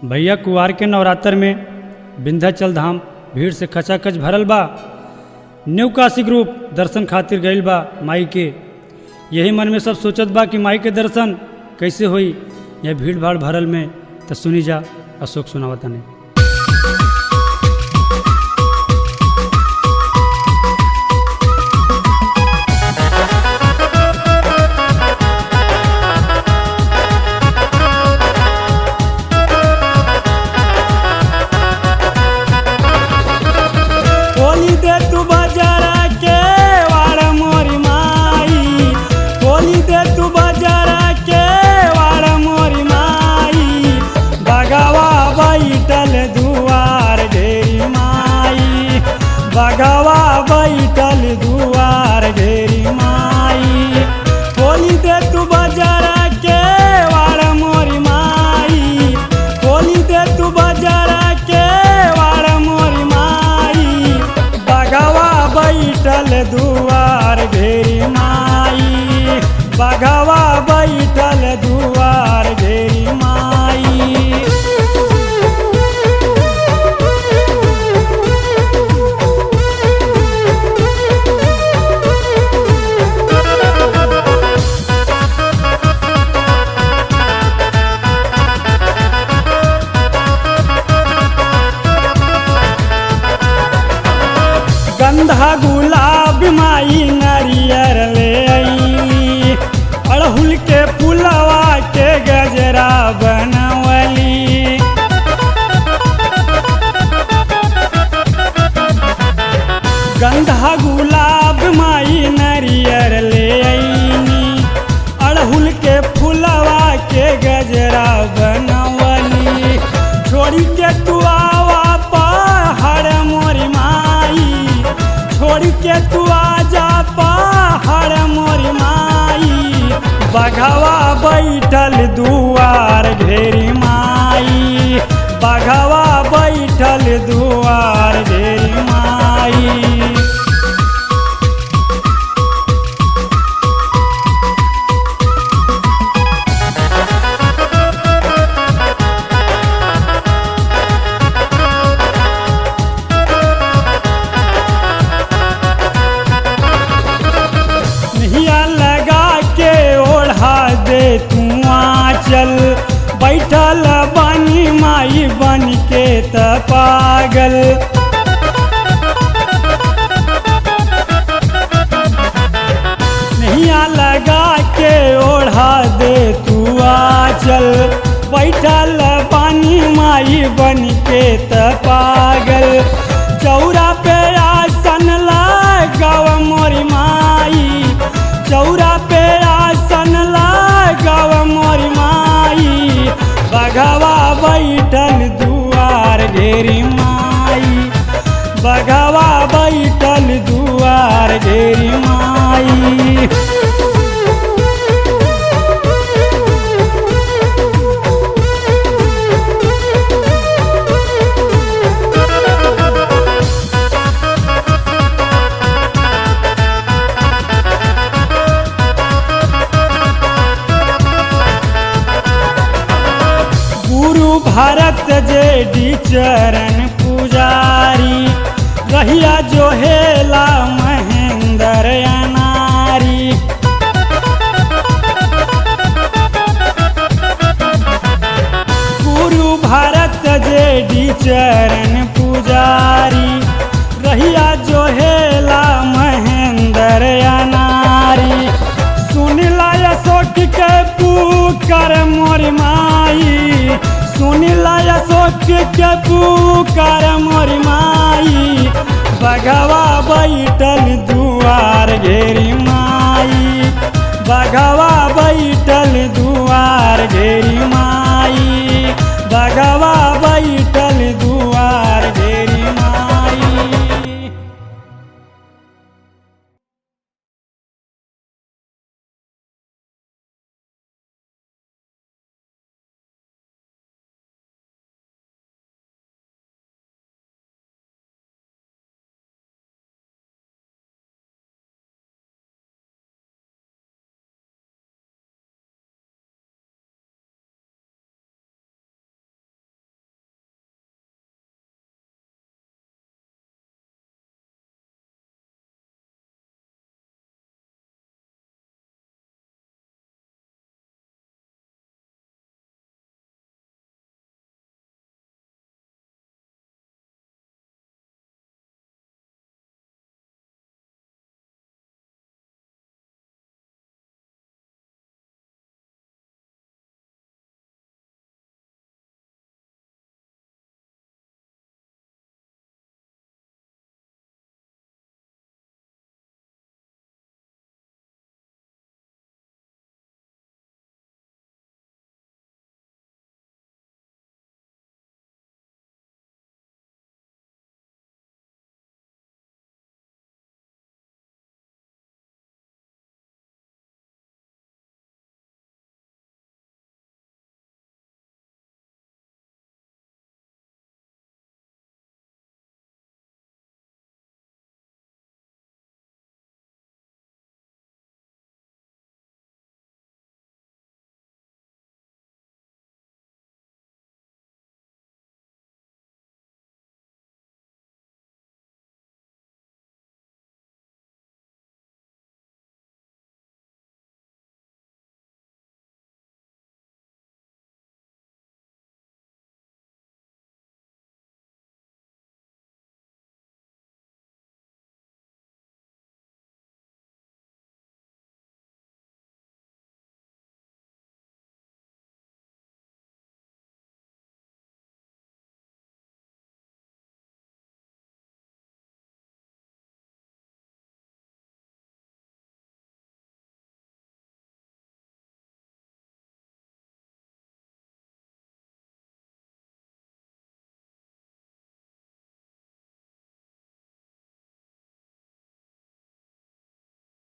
भैया कुवार के नवरात्र में विंध्याचल धाम भीड़ से खचाखच भरल बा। न्यू काशी ग्रुप दर्शन खातिर गईल बा माई के। यही मन में सब सोचत बा कि माई के दर्शन कैसे होई यह भीड़ भाड़ भरल में। तो सुनी जा अशोक सुनावता ने। बघवा बैठल दुआर घेरी माई, खोली दे तू बजरा के वाड़ मोरी माई, खोली दे तू बजरा के वाड़ मोरी माई। बघवा बैठल दुआर घेरी माई, बघवा बैठल दुआर घेरी माई। गंधा गुलाब माई नरियर ले आई, अड़हुल के फुलवा के गजरा बनवली। गंधा गुलाब माई नरियर ले आई, अड़हुल के फुलवा के गजरा बनवली। छोड़ी के तू आवा पहाड़ मोरी माई, छोड़ के तू आजा पहाड़ मोरी माई। बघवा बैठल दुआर घेरी माई, बघवा बैठल दुआर घेरी माई। तू आंचल बैठल बनी माई बन के त पागल। नैया लगा के ओढ़ा दे तू आंचल बैठल बनी माई बन के त पागल। चौरा पे आसन लगाव मोरी माई, चौरा पे आसन लगाव मोरी माई। बघवा बैठल दुआर घेरी माई, बघवा बैठल दुआर घेरी माई। भरत जेडी चरण पुजारी, रहिया जो हेला महेंद्र अनारी। गुरु भरत जेडी चरण पुजारी, रहिया जो हेला महेंद्र अनारी। सुन लाया सोट के पुकार मोरी माई, सुन लाया सोच के पुकार मोरी माई। बघवा बैठल दुआर घेरी माई, बघवा बैठल दुआर घेरी माई।